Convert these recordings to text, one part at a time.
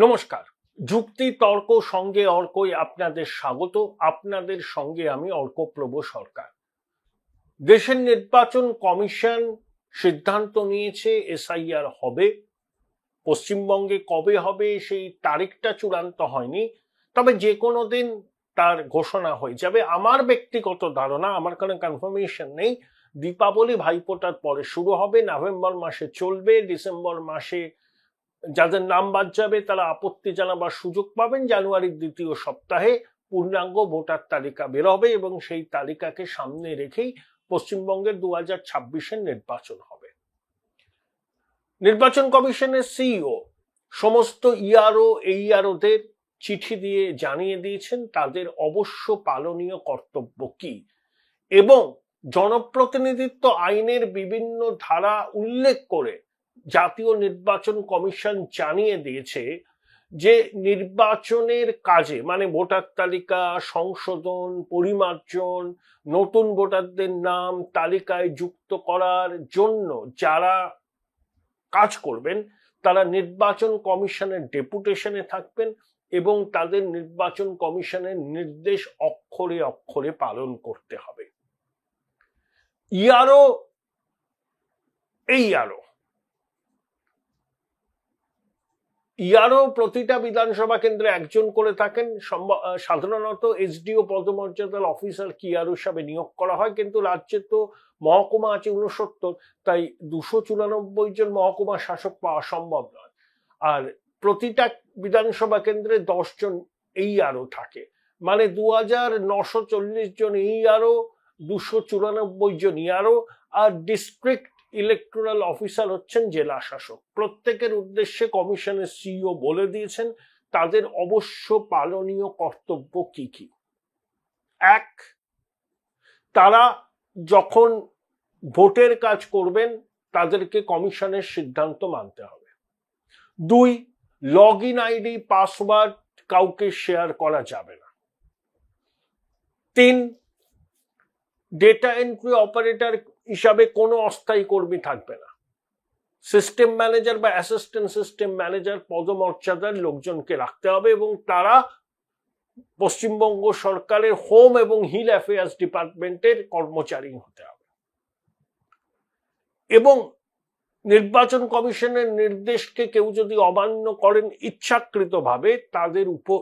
নমস্কার। যুক্তি তর্ক সঙ্গে অর্কই আপনাদের স্বাগত। আপনাদের সঙ্গে আমি অর্কপ্রভ সরকার। দেশের নির্বাচন কমিশন সিদ্ধান্ত নিয়েছে এসআইআর হবে। পশ্চিমবঙ্গে কবে হবে সেই তারিখটা চূড়ান্ত হয়নি, তবে যে কোনো দিন তার ঘোষণা হয়ে যাবে। আমার ব্যক্তিগত ধারণা, আমার কোনো কনফার্মেশন নেই, দীপাবলি ভাইফোঁটার পরে শুরু হবে, নভেম্বর মাসে চলবে, ডিসেম্বর মাসে যাদের নাম বাদ যাবে তারা আপত্তি জানাবার সুযোগ পাবেন। জানুয়ারির দ্বিতীয় সপ্তাহে পূর্ণাঙ্গ ভোটার তালিকা বের হবে এবং সেই তালিকাকে সামনে রেখেই পশ্চিমবঙ্গের 2026-এর নির্বাচন হবে। নির্বাচন কমিশনের সিইও সমস্ত ইআরও এইআরওদের চিঠি দিয়ে জানিয়ে দিয়েছেন তাদের অবশ্য পালনীয় কর্তব্য কি, এবং জনপ্রতিনিধিত্ব আইনের বিভিন্ন ধারা উল্লেখ করে জাতীয় নির্বাচন কমিশন জানিয়ে দিয়েছে যে নির্বাচনের কাজে, মানে ভোটার তালিকা সংশোধন, পরিমার্জন, নতুন ভোটারদের নাম তালিকায় যুক্ত করার জন্য যারা কাজ করবেন তারা নির্বাচন কমিশনের ডেপুটেশনে থাকবেন এবং তাদের নির্বাচন কমিশনের নির্দেশ অক্ষরে অক্ষরে পালন করতে হবে। ইআরও ইআরও প্রতিটা বিধানসভা কেন্দ্রে একজন করে থাকেন। সাধারণত এসডিও পদমর্যাদার অফিসার ইআরও হিসাবে নিয়োগ করা হয়, কিন্তু রাজ্যে তো মহকুমা আছে 69, তাই 294 জন মহকুমা শাসক পাওয়া সম্ভব নয়। আর প্রতিটা বিধানসভা কেন্দ্রে 10 জন এইআরও থাকে, মানে 2940 জন এইআরও, 294 জন ইআরও, আর ডিস্ট্রিক্ট ইলেকটোরাল অফিসার হচ্ছেন জেলা শাসক। প্রত্যেকের উদ্দেশ্যে কমিশনের সিইও বলে দিয়েছেন তাদের অবশ্য পালনীয় কর্তব্য কি কি। 1, তারা যখন ভোটের কাজ করবেন তাদেরকে কমিশনের সিদ্ধান্ত মানতে হবে। 2, লগ ইন আইডি পাসওয়ার্ড কাউকে শেয়ার করা যাবে না। 3, ডেটা এন্ট্রি অপারেটর হিসাবে কোনো অস্থায়ী কর্মী থাকবে না। সিস্টেম ম্যানেজার বা অ্যাসিস্ট্যান্ট সিস্টেম ম্যানেজার পদমর্যাদার লোকজনকে রাখতে হবে এবং তারা পশ্চিমবঙ্গ সরকারের হোম এবং হিল অ্যাফেয়ার্স ডিপার্টমেন্টের কর্মচারী হতে হবে। এবং নির্বাচন কমিশনের নির্দেশকে কেউ যদি অমান্য করেন ইচ্ছাকৃতভাবে, তাদের উপর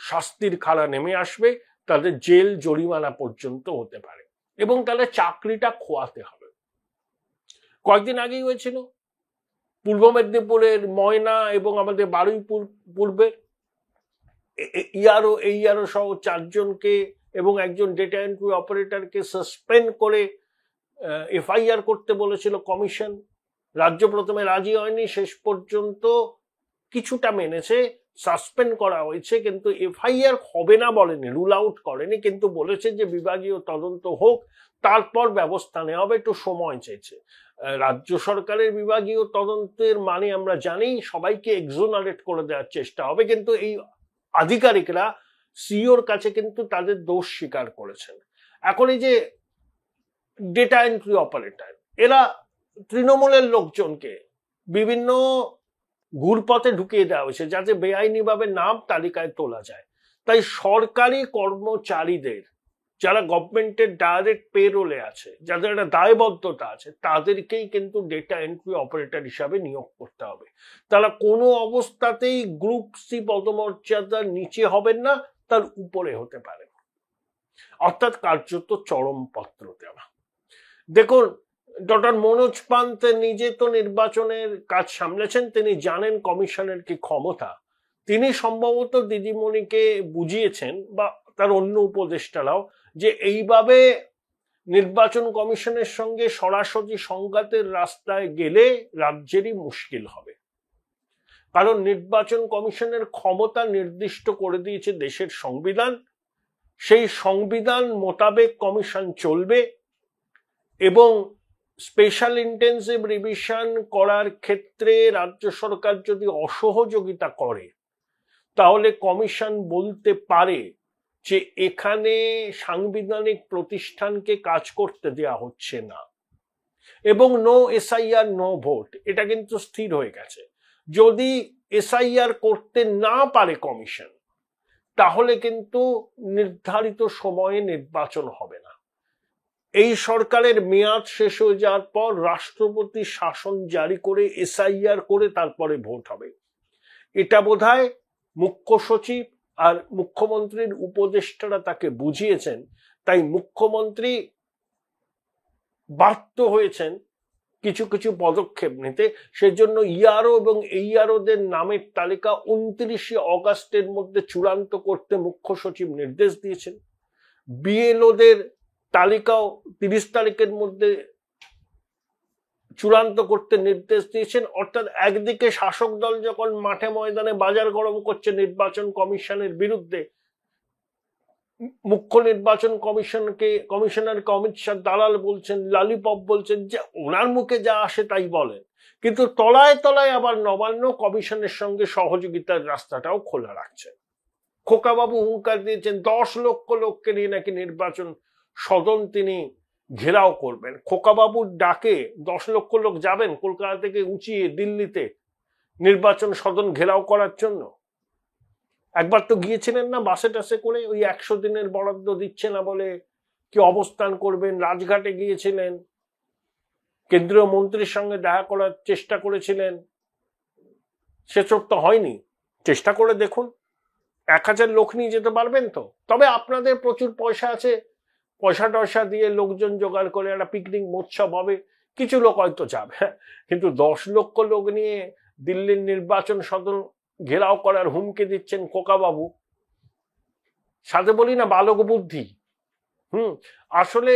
শাস্তির খাড়া নেমে আসবে, তাদের জেল জরিমানা পর্যন্ত হতে পারে এবং তাদের চাকরিটা খোয়াতে হবে। কয়েকদিন আগেই হয়েছিল পূর্ব মেদিনীপুরের ময়না এবং আমাদের বারুইপুর পূর্বের ইআরও এইআরও সহ 4 জনকে এবং একজন ডেটা এন্ট্রি অপারেটরকে সাসপেন্ড করে এফআইআর করতে বলেছিল কমিশন। রাজ্য প্রথমে রাজি হয়নি, শেষ পর্যন্ত কিছুটা মেনেছে, সাসপেন্ড করা হয়েছে, কিন্তু এফআইআর হবে না বলেনি, রুল আউট করেনি, কিন্তু বলেছে যে বিভাগীয় তদন্ত হোক, তারপর ব্যবস্থা নেওয়া হবে, একটু সময় চেয়েছে। রাজ্য সরকারের বিভাগীয় তদন্তের মানে আমরা জানি, সবাইকে এক্সোনারেট করে দেওয়ার চেষ্টা হবে, কিন্তু এই আধিকারিকরা সিইওর কাছে কিন্তু তাদের দোষ স্বীকার করেছেন। এখন এই যে ডেটা এন্ট্রি অপারেটর, এরা তৃণমূলের লোকজনকে বিভিন্ন ঘুরপথে ঢুকিয়ে দেওয়া হয়েছে যাতে বেআইনিভাবে নাম তালিকায় তোলা যায়। তাই সরকারি কর্মচারীদের, যারা গভর্নমেন্টের ডাইরেক্ট পেরোলে আছে, যাদের একটা দায়বদ্ধতা আছে, তাদেরকেই কিন্তু ডেটা এন্ট্রি অপারেটর হিসাবে নিয়োগ করতে হবে। তারা কোনো অবস্থাতেই গ্রুপ সি পদমর্যাদার নিচে হবেন না, তার উপরে হতে পারেন, অর্থাৎ কার্যত চরমপত্র দেওয়া। দেখুন, ডক্টর মনোজ পান্ত নিজে তো নির্বাচনের কাজ সামলেছেন, তিনি জানেন কমিশনের কি ক্ষমতা। তিনি সম্ভবত দিদিমণিকে বুঝিয়েছেন বা তার অন্য উপদেষ্টারাও যে এইভাবে নির্বাচন কমিশনের সঙ্গে সরাসরি সংঘাতের রাস্তায় গেলে রাজ্যেরই মুশকিল হবে। কারণ নির্বাচন কমিশনের ক্ষমতা নির্দিষ্ট করে দিয়েছে দেশের সংবিধান, সেই সংবিধান মোতাবেক কমিশন চলবে এবং স্পেশাল ইন্টেন্সিভ রিভিশন করার ক্ষেত্রে রাজ্য সরকার যদি অসহযোগিতা করে তাহলে কমিশন বলতে পারে যে এখানে সাংবিধানিক প্রতিষ্ঠানকে কাজ করতে দেওয়া হচ্ছে না, এবং নো এসআইআর নো ভোট, এটা কিন্তু স্থির হয়ে গেছে। যদি এসআইআর করতে না পারে কমিশন, তাহলে কিন্তু নির্ধারিত সময়ে নির্বাচন হবে না। এই সরকারের মেয়াদ শেষ হয়ে যাওয়ার পর রাষ্ট্রপতি শাসন জারি করে এসআইআর করে তারপরে ভোট হবে। এটা বোধহয় মুখ্য সচিব আর মুখ্যমন্ত্রীর উপদেষ্টারা তাকে বুঝিয়েছেন, তাই মুখ্যমন্ত্রী বাধ্য হয়েছেন কিছু কিছু পদক্ষেপ নিতে। সেজন্য ইআরও এবং এইআরওদের নামের তালিকা 29 অগাস্টের মধ্যে চূড়ান্ত করতে মুখ্য সচিব নির্দেশ দিয়েছেন। বিএলওদের তালিকাও 30 তারিখের মধ্যে চূড়ান্ত করতে নির্দেশ দিয়েছেন। অর্থাৎ একদিকে শাসক দল যখন মাঠে ময়দানে বাজার গরম করছে নির্বাচন কমিশনের বিরুদ্ধে, মুখ্য নির্বাচন কমিশনারকে অমিত শাহ দালাল বলছেন, লালিপপ বলছেন, যে ওনার মুখে যা আসে তাই বলেন, কিন্তু তলায় তলায় আবার নবান্ন কমিশনের সঙ্গে সহযোগিতার রাস্তাটাও খোলা রাখছে। খোকাবাবু হুঙ্কার দিয়েছেন 10 লক্ষ লোককে নিয়ে নাকি নির্বাচন সদন তিনি ঘেরাও করবেন। খোকাবাবুর ডাকে 10 লক্ষ লোক যাবেন কলকাতা থেকে উঁচিয়ে দিল্লিতে নির্বাচন সদন ঘেরাও করার জন্য? একবার তো গিয়েছিলেন না বাসে টাসে করে, ওই 100 দিনের বরাদ্দ দিচ্ছে না বলে কি অবস্থান করবেন, রাজঘাটে গিয়েছিলেন, কেন্দ্রীয় মন্ত্রীর সঙ্গে দেখা করার চেষ্টা করেছিলেন, সেসব তো হয়নি। চেষ্টা করে দেখুন, 1000 লোক নিয়ে যেতে পারবেন তো? তবে আপনাদের প্রচুর পয়সা আছে, পয়সা টয়সা দিয়ে লোকজন জোগাড় করে একটা পিকনিক মহোৎসব হবে, কিছু লোক হয়তো যাবে, কিন্তু 10 লক্ষ লোক নিয়ে দিল্লির নির্বাচন সদন ঘেরাও করার হুমকি দিচ্ছেন খোকাবাবু। সাথে বলি না বালক বুদ্ধি। আসলে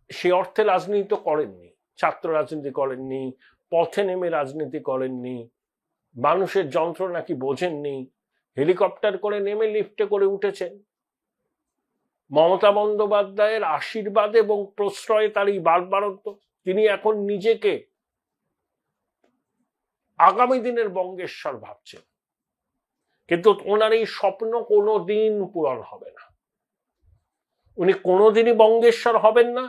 সে অর্থে রাজনীতি তো করেননি, ছাত্র রাজনীতি করেননি, পথে নেমে রাজনীতি করেননি, মানুষের যন্ত্রণা কি বোঝেননি, হেলিকপ্টার করে নেমে লিফটে করে উঠেছেন। মমতা বন্দ্যোপাধ্যায়ের আশীর্বাদ এবং প্রশ্রয়ে তার এই বারবারত্ব, তিনি এখন নিজেকে আগামী দিনের বঙ্গেশ্বর ভাবছেন, কিন্তু ওনার এই স্বপ্ন কোনোদিন পূরণ হবে না। উনি কোনোদিনই বঙ্গেশ্বর হবেন না।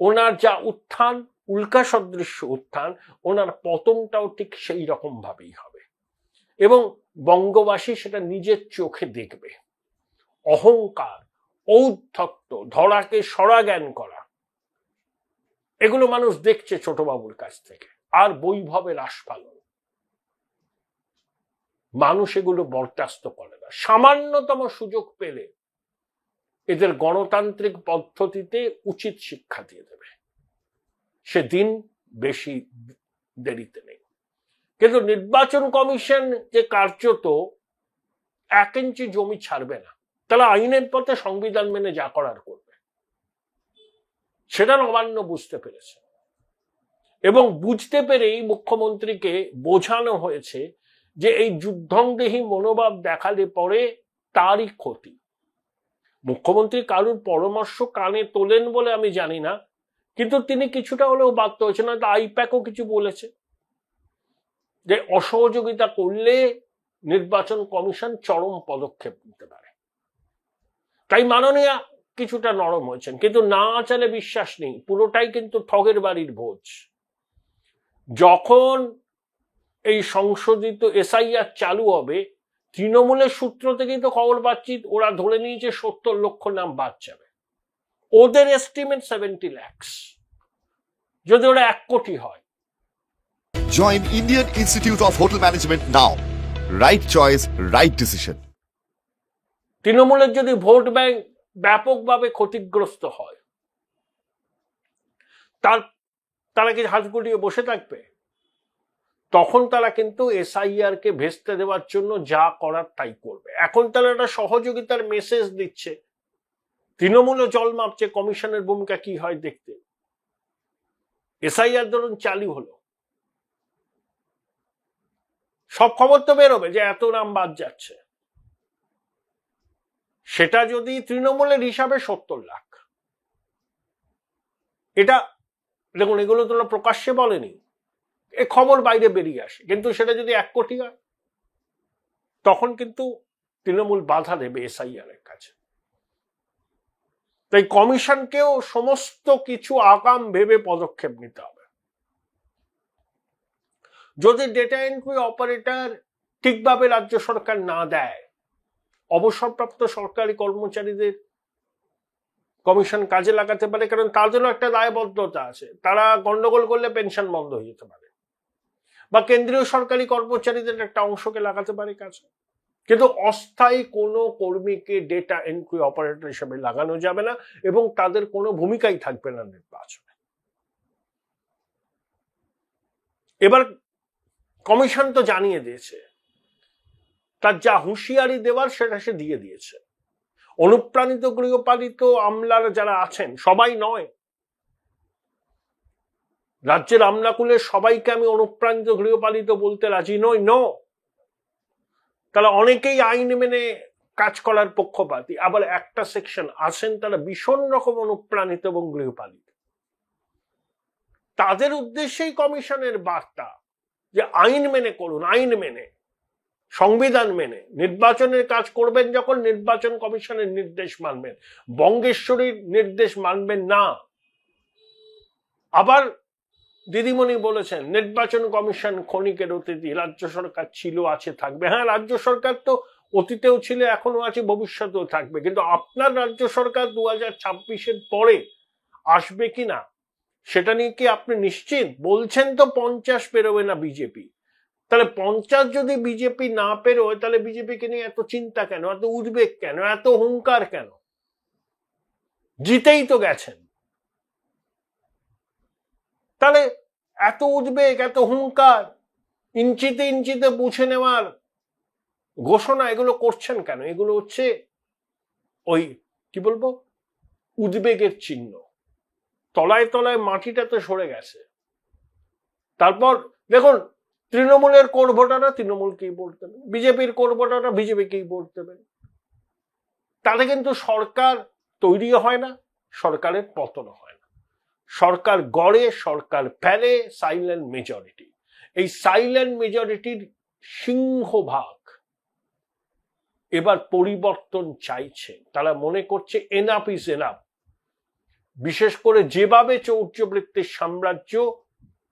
ওনার যা উত্থান, উল্কা সদৃশ্য উত্থান, ওনার পতনটাও ঠিক সেই রকম ভাবেই হবে, এবং বঙ্গবাসী সেটা নিজের চোখে দেখবে। অহংকার, ঔদ্ধত্য, ধরাকে সরা জ্ঞান করা, এগুলো মানুষ দেখছে ছোটবাবুর কাছ থেকে। আর বৈভবের আস্ফালন, মানুষ এগুলো বরদাস্ত করে না। সামান্যতম সুযোগ পেলে এদের গণতান্ত্রিক পদ্ধতিতে উচিত শিক্ষা দিয়ে দেবে, সেদিন বেশি দেরিতে নেই। কিন্তু নির্বাচন কমিশন যে কার্যত 1 ইঞ্চি জমি ছাড়বে না, তাহলে আইনের পথে সংবিধান মেনে যা করার করবে, সেটা নবান্ন বুঝতে পেরেছে। এবং বুঝতে পেরেই মুখ্যমন্ত্রীকে বোঝানো হয়েছে যে এই যুদ্ধংদেহী মনোভাব দেখালে পরে তারই ক্ষতি। মুখ্যমন্ত্রী কারুর পরামর্শ কানে তোলেন বলে আমি জানি না, কিন্তু তিনি কিছুটা হলেও বাধ্য হয়েছে। না তো আইপ্যাকও কিছু বলেছে যে অসহযোগিতা করলে নির্বাচন কমিশন চরম পদক্ষেপ নিতে পারে। তাই মাননীয়া কিছুটা নরম হয়েছেন, কিন্তু না চালে বিশ্বাস নেই, পুরোটাই কিন্তু ঠগের বাড়ির ভোজ। যখন এই সংশোধিত এসআইআর চালু হবে, তৃণমূলের সূত্র থেকেই তো খবর পাচ্ছি ওরা ধরে নিয়েছে 70 লক্ষ নাম বাদ যাবে। ওদের এস্টিমেট 70 লাখ, যদি ওরা 1 কোটি হয়। Join Indian Institute of Hotel Management now. Right choice, right decision. তৃণমূলের যদি ভোট ব্যাংক ব্যাপকভাবে ক্ষতিগ্রস্ত হয়, তারা কি হাত গুটিয়ে বসে থাকবে? তখন তারা কিন্তু এসআইআর কে ভেস্তে দেওয়ার জন্য যা করার তাই করবে। এখন তারা একটা সহযোগিতার মেসেজ দিচ্ছে, তৃণমূলও জল মাপছে কমিশনের ভূমিকা কি হয় দেখতে। এসআইআর ধরুন চালু হলো, সব খবর তো বেরোবে যে এত নাম বাদ যাচ্ছে। সেটা যদি তৃণমূলের হিসাবে 70 লাখ, এটা দেখুন, এগুলো তোমরা প্রকাশ্যে বলেনি, এ খবর বাইরে বেরিয়ে আসে, কিন্তু সেটা যদি 1 কোটি হয় তখন কিন্তু তৃণমূল বাধা দেবে এসআইআর এর কাছে। তাই কমিশনকেও সমস্ত কিছু আগাম ভেবে পদক্ষেপ নিতে হবে। যদি ডেটা এন্ট্রি অপারেটর ঠিকভাবে রাজ্য সরকার না দেয়, অবসরপ্রাপ্ত সরকারি কর্মচারীদের কমিশন কাজে লাগাতে পারে, কারণ তাদেরও একটা দায়বদ্ধতা আছে। তারা গন্ডগোল করলে পেনশন বন্ধ হয়ে যেতে পারে, বা কেন্দ্রীয় সরকারি কর্মচারীদের একটা অংশকে লাগাতে পারে কাজে। কিন্তু অস্থায়ী কোনো কর্মীকে ডেটা এন্ট্রি অপারেটর হিসেবে লাগানো যাবে না, এবং তাদের কোনো ভূমিকাই থাকবে না নির্বাচনে। এবার কমিশন তো জানিয়ে দিয়েছে, তার যা হুঁশিয়ারি দেওয়ার সেটা সে দিয়ে দিয়েছে। অনুপ্রাণিত গৃহপালিত আমলারা যারা আছেন, সবাই নয়, রাজ্যের আমলাকুলের সবাইকে আমি অনুপ্রাণিত গৃহপালিত বলতে রাজি নই। তারা অনেকেই আইন মেনে কাজ করার পক্ষপাতী, আবার একটা সেকশন আছেন তারা ভীষণ রকম অনুপ্রাণিত এবং গৃহপালিত। তাদের উদ্দেশ্যেই কমিশনের বার্তা যে আইন মেনে করুন, আইন মেনে, সংবিধান মেনে নির্বাচনের কাজ করবেন। যখন নির্বাচন কমিশনের নির্দেশ মানবেন, বঙ্গেশ্বরীর নির্দেশ মানবেন না। আবার দিদিমণি বলেছেন নির্বাচন কমিশন ক্ষণিকের অতিথি, রাজ্য সরকার ছিল, আছে, থাকবে। হ্যাঁ, রাজ্য সরকার তো অতীতেও ছিল, এখনো আছে, ভবিষ্যতেও থাকবে। কিন্তু আপনার রাজ্য সরকার 2026-এর পরে আসবে কিনা সেটা নিয়ে কি আপনি নিশ্চিত? বলছেন তো 50 পেরোবে না বিজেপি। তাহলে 50 যদি বিজেপি না পেরোয়, তাহলে বিজেপিকে নিয়ে এত চিন্তা কেন, এত উদ্বেগ কেন, এত হুঙ্কার কেন? জিতেই তো গেছেন, তাহলে এত উদ্বেগ, এত হুঙ্কার, ইঞ্চিতে ইঞ্চিতে বুঝে নেওয়ার ঘোষণা এগুলো করছেন কেন? এগুলো হচ্ছে ওই কি বলবো, উদ্বেগের চিহ্ন। তলায় তলায় মাটিটা তো সরে গেছে। তারপর দেখুন, তৃণমূলের কোর ভোটাররা তৃণমূলকেই ভোট দেবেন, বিজেপির কোর ভোটাররা বিজেপিকেই ভোট দেবেন। তাতে কিন্তু সরকার তৈরি হয় না, সরকারের পতন হয় না। সরকার গড়ে, সরকার ফেলে সাইলেন্ট মেজরিটি। এই সাইলেন্ট মেজরিটির সিংহভাগ এবার পরিবর্তন চাইছে। তারা মনে করছে এনাফ ইজ এনাফ। বিশেষ করে যেভাবে চৌর্যবৃত্তির সাম্রাজ্য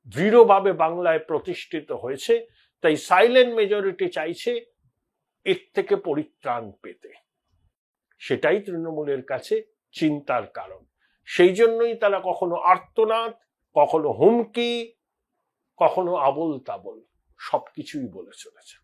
দৃঢ়ভাবে বাংলায় প্রতিষ্ঠিত হয়েছে, তাই সাইলেন্ট মেজরিটি চাইছে এর থেকে পরিত্রাণ পেতে। সেটাই তৃণমূলের কাছে চিন্তার কারণ। সেই জন্যই তারা কখনো আর্তনাদ, কখনো হুমকি, কখনো আবোল তাবোল সবকিছুই বলে চলেছে।